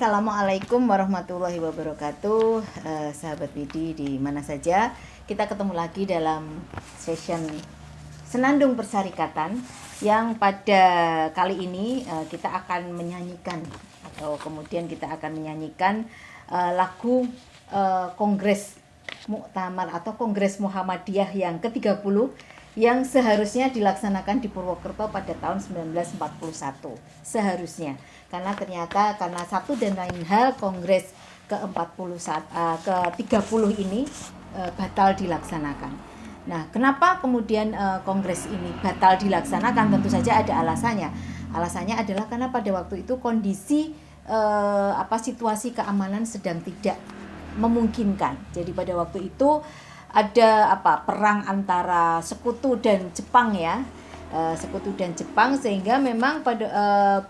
Assalamualaikum warahmatullahi wabarakatuh. Sahabat Widi di mana saja, kita ketemu lagi dalam session Senandung Persyarikatan yang pada kali ini kita akan menyanyikan atau kemudian kita akan menyanyikan lagu Kongres Muktamar atau Kongres Muhammadiyah yang ke-30 yang seharusnya dilaksanakan di Purwokerto pada tahun 1941. Seharusnya. Karena ternyata karena satu dan lain hal Kongres ke-30 ini batal dilaksanakan. Nah, kenapa kemudian Kongres ini batal dilaksanakan? Tentu saja ada alasannya. Alasannya adalah karena pada waktu itu kondisi situasi keamanan sedang tidak memungkinkan. Jadi pada waktu itu ada perang antara Sekutu dan Jepang ya. Sekutu dan Jepang, sehingga memang pada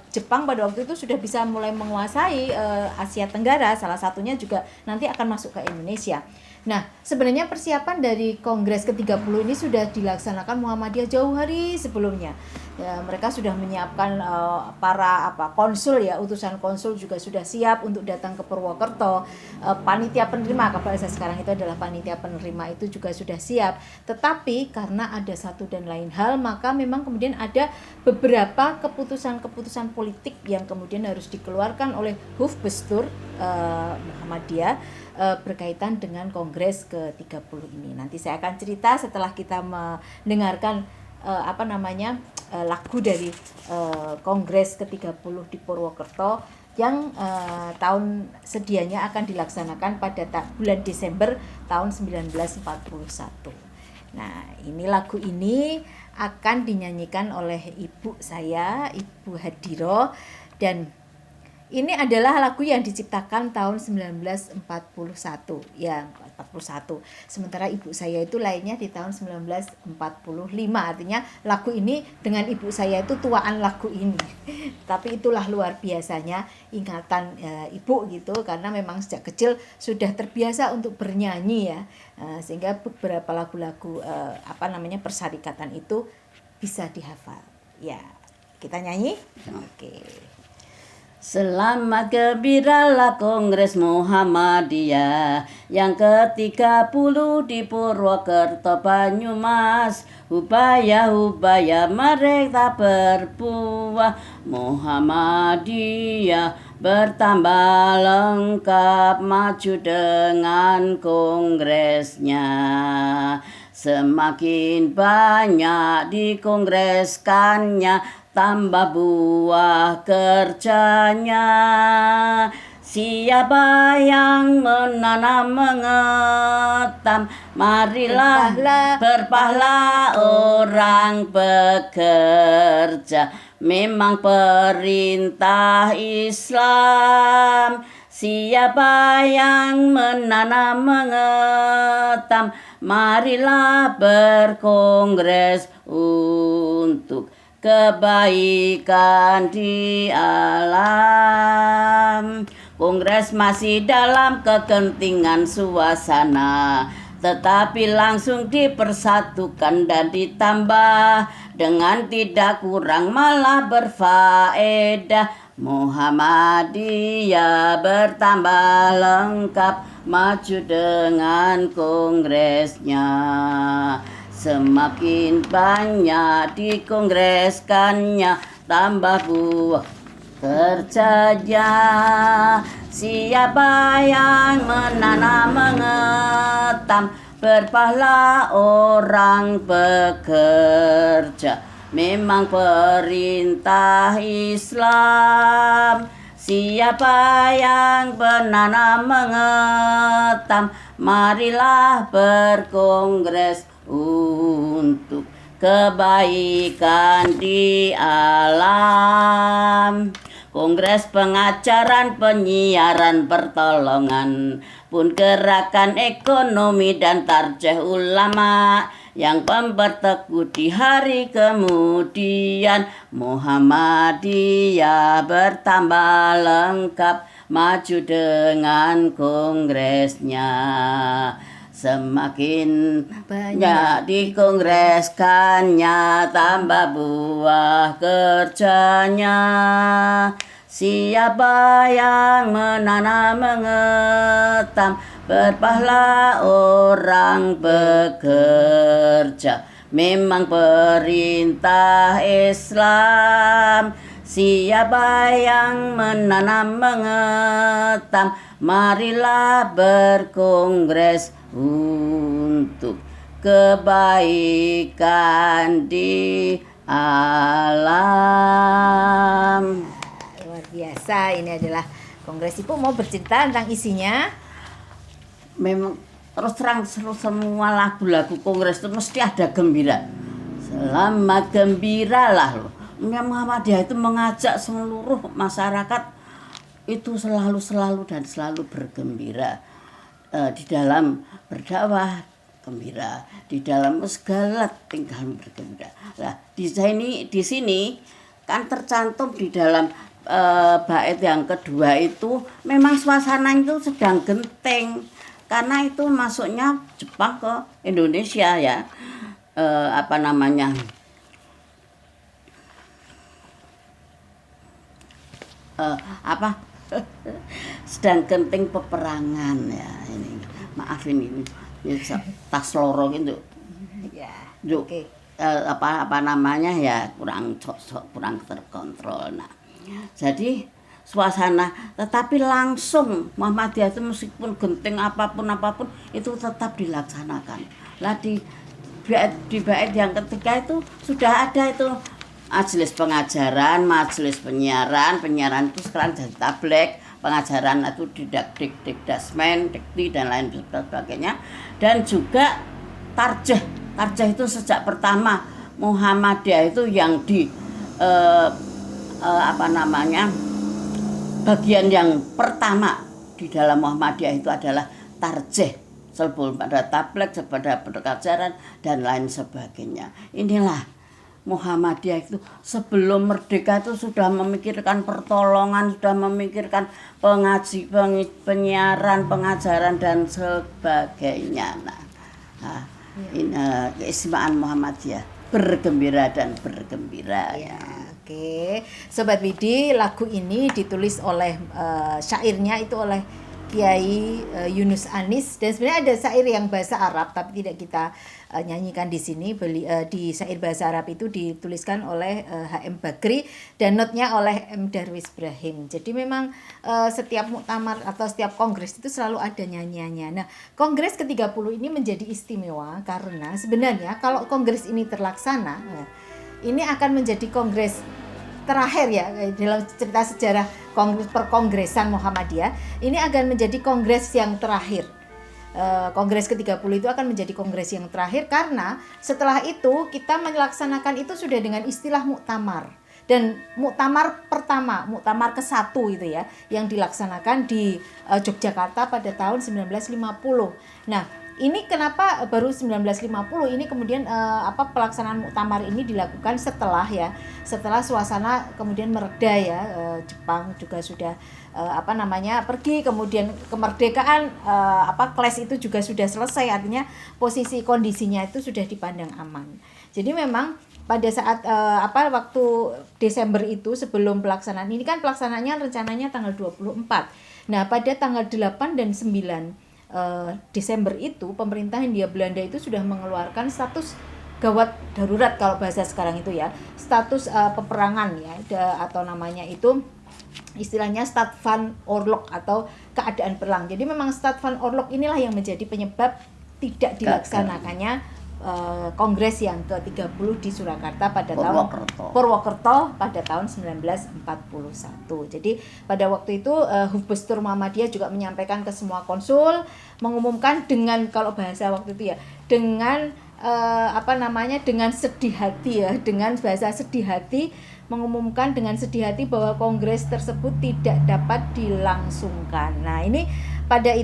Jepang pada waktu itu sudah bisa mulai menguasai Asia Tenggara, salah satunya juga nanti akan masuk ke Indonesia. Nah, sebenarnya persiapan dari Kongres ke-30 ini sudah dilaksanakan Muhammadiyah jauh hari sebelumnya. Ya, mereka sudah menyiapkan para konsul ya, utusan konsul juga sudah siap untuk datang ke Purwokerto. Panitia penerima, kalau saya sekarang itu adalah panitia penerima itu juga sudah siap. Tetapi karena ada satu dan lain hal, maka memang kemudian ada beberapa keputusan-keputusan politik yang kemudian harus dikeluarkan oleh Hufbestur Muhammadiyah berkaitan dengan Kongres ke-30 ini. Nanti saya akan cerita setelah kita mendengarkan lagu dari Kongres ke-30 di Purwokerto yang tahun sedianya akan dilaksanakan pada bulan Desember tahun 1941. Nah, ini lagu ini akan dinyanyikan oleh ibu saya, Ibu Hadiro, dan ini adalah lagu yang diciptakan tahun 1941 ya, 41. Sementara ibu saya itu lahirnya di tahun 1945. Artinya lagu ini dengan ibu saya itu tuaan lagu ini. Tapi itulah luar biasanya ingatan ibu gitu, karena memang sejak kecil sudah terbiasa untuk bernyanyi ya. Sehingga beberapa lagu-lagu persyarikatan itu bisa dihafal. Ya, kita nyanyi? Oke. Selamat gembiralah Kongres Muhammadiyah yang ke-30 di Purwokerto Banyumas. Hubaya mereka berbuah, Muhammadiyah bertambah lengkap, maju dengan kongresnya. Semakin banyak dikongreskannya, tambah buah kerjanya. Siapa yang menanam mengetam, marilah berpahala orang bekerja. Memang perintah Islam. Siapa yang menanam mengetam, marilah berkongres untuk kebaikan di alam. Kongres masih dalam kegentingan suasana, tetapi langsung dipersatukan dan ditambah dengan tidak kurang malah berfaedah. Muhammadiyah bertambah lengkap, maju dengan kongresnya. Semakin banyak dikongreskannya, tambah buah kerjanya. Siapa yang menanam mengetam, berpahala orang bekerja. Memang perintah Islam. Siapa yang menanam mengetam, marilah berkongres untuk kebaikan di alam. Kongres pengajaran, penyiaran, pertolongan, pun gerakan ekonomi dan tarjih ulama yang memperteguh di hari kemudian. Muhammadiyah bertambah lengkap, maju dengan kongresnya. Semakin banyak dikongreskannya, tambah buah kerjanya. Siapa yang menanam mengetam, berpahala orang bekerja. Memang perintah Islam. Siapa yang menanam mengetam, marilah berkongres untuk kebaikan di alam. Luar biasa, ini adalah kongres. Ibu mau bercerita tentang isinya? Memang terus terang seru, semua lagu-lagu kongres itu mesti ada gembira. Selamat gembiralah loh. Muhammadiyah itu mengajak seluruh masyarakat itu selalu dan selalu bergembira. Di dalam berdakwah gembira, di dalam segala tingkah bergembira. Nah, di sini kan tercantum di dalam bait yang kedua itu memang suasana itu sedang genting karena itu masuknya Jepang ke Indonesia ya. Sedang genting peperangan ya ini. Maaf ini tas lorong itu. Ya. Oke. Kurang terkontrol. Nah, jadi suasana tetapi langsung Muhammadiyah itu meskipun genting apapun itu tetap dilaksanakan. Lah di bait yang ketiga itu sudah ada itu majelis pengajaran, majelis penyiaran itu sekarang jadi tablek, pengajaran itu didakdik, dasmen, dikti dan lain sebagainya. Dan juga tarjah itu sejak pertama Muhammadiyah itu yang di bagian yang pertama di dalam Muhammadiyah itu adalah tarjih sebelum pada tablek, pada pengajaran dan lain sebagainya. Inilah Muhammadiyah itu sebelum merdeka itu sudah memikirkan pertolongan, sudah memikirkan penyiaran, pengajaran dan sebagainya. Ini keistimewaan Muhammadiyah, bergembira dan bergembira ya. Oke, Sobat Widi, lagu ini ditulis oleh syairnya itu oleh Kiai Yunus Anis, dan sebenarnya ada syair yang bahasa Arab tapi tidak kita nyanyikan di sini. Di syair bahasa Arab itu dituliskan oleh H.M. Bakri dan notnya oleh M. Darwis Ibrahim. Jadi memang setiap muktamar atau setiap kongres itu selalu ada nyanyiannya. Nah, kongres ke-30 ini menjadi istimewa karena sebenarnya kalau kongres ini terlaksana, ini akan menjadi kongres terakhir ya dalam cerita sejarah perkongresan Muhammadiyah. Ini akan menjadi kongres yang terakhir. Kongres ke-30 itu akan menjadi kongres yang terakhir karena setelah itu kita melaksanakan itu sudah dengan istilah muktamar. Dan muktamar pertama, muktamar ke-1 itu ya, yang dilaksanakan di Yogyakarta pada tahun 1950. Nah, ini kenapa baru 1950 ini kemudian pelaksanaan muktamar ini dilakukan setelah suasana kemudian mereda ya. Jepang juga sudah pergi, kemudian kemerdekaan Clash itu juga sudah selesai, artinya posisi kondisinya itu sudah dipandang aman. Jadi memang pada saat waktu Desember itu sebelum pelaksanaan ini kan pelaksanaannya rencananya tanggal 24. Nah, pada tanggal 8 dan 9 Desember itu pemerintah Hindia Belanda itu sudah mengeluarkan status gawat darurat kalau bahasa sekarang itu ya, status peperangan ya, atau namanya itu istilahnya Staat van Oorlog atau keadaan perang. Jadi memang Staat van Oorlog inilah yang menjadi penyebab tidak dilaksanakannya kongres yang ke-30 di Surakarta pada Purwokerto pada tahun 1941. Jadi pada waktu itu Hufbestur Muhammadiyah juga menyampaikan ke semua konsul, mengumumkan dengan, kalau bahasa waktu itu ya, dengan dengan sedih hati ya, dengan bahasa sedih hati, mengumumkan dengan sedih hati bahwa kongres tersebut tidak dapat dilangsungkan. Nah, ini pada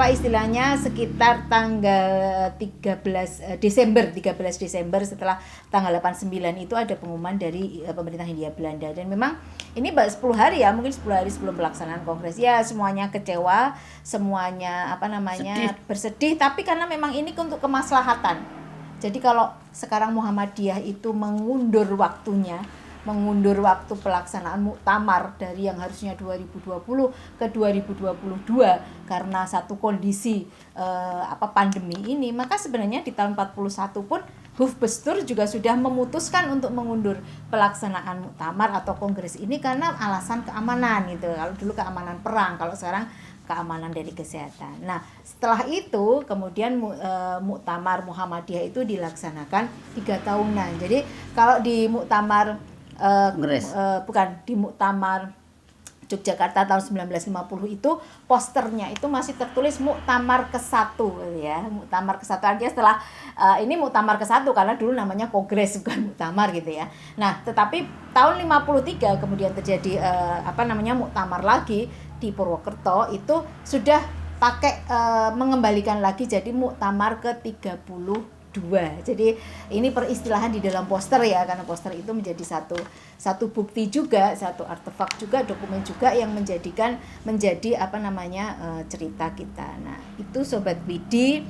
istilahnya sekitar tanggal 13 Desember setelah tanggal 89 itu ada pengumuman dari pemerintah Hindia Belanda. Dan memang ini 10 hari ya, mungkin 10 hari sebelum pelaksanaan kongres ya, semuanya kecewa, semuanya bersedih, tapi karena memang ini untuk kemaslahatan. Jadi kalau sekarang Muhammadiyah itu mengundur waktunya, mengundur waktu pelaksanaan muktamar dari yang harusnya 2020 ke 2022 karena satu kondisi pandemi ini, maka sebenarnya di tahun 41 pun Hufbestur juga sudah memutuskan untuk mengundur pelaksanaan muktamar atau kongres ini karena alasan keamanan gitu. Kalau dulu keamanan perang, kalau sekarang keamanan dari kesehatan. Nah, setelah itu kemudian muktamar Muhammadiyah itu dilaksanakan 3 tahunan. Jadi kalau di muktamar di muktamar Yogyakarta tahun 1950 itu posternya itu masih tertulis Muktamar ke-1 ya. Muktamar ke-1 artinya setelah ini Muktamar ke-1 karena dulu namanya kongres bukan muktamar gitu ya. Nah, tetapi tahun 53 kemudian terjadi muktamar lagi di Purwokerto, itu sudah pakai mengembalikan lagi jadi Muktamar ke-32. Jadi ini peristilahan di dalam poster ya, karena poster itu menjadi satu bukti juga, satu artefak juga, dokumen juga yang menjadi cerita kita. Nah, itu Sobat Widi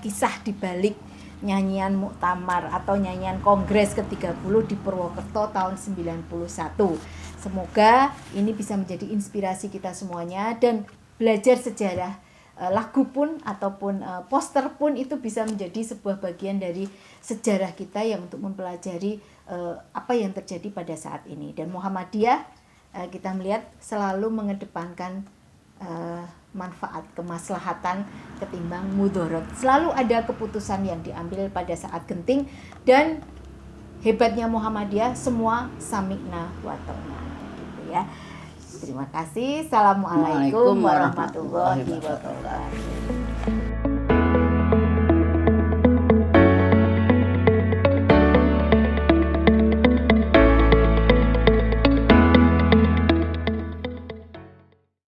kisah dibalik nyanyian muktamar atau nyanyian kongres ke-30 di Purwokerto tahun 91. Semoga ini bisa menjadi inspirasi kita semuanya dan belajar sejarah. Lagu pun ataupun poster pun itu bisa menjadi sebuah bagian dari sejarah kita yang untuk mempelajari apa yang terjadi pada saat ini. Dan Muhammadiyah kita melihat selalu mengedepankan manfaat, kemaslahatan ketimbang mudorot. Selalu ada keputusan yang diambil pada saat genting, dan hebatnya Muhammadiyah semua sami'na wa ta'na gitu ya. Terima kasih. Assalamualaikum warahmatullahi wabarakatuh.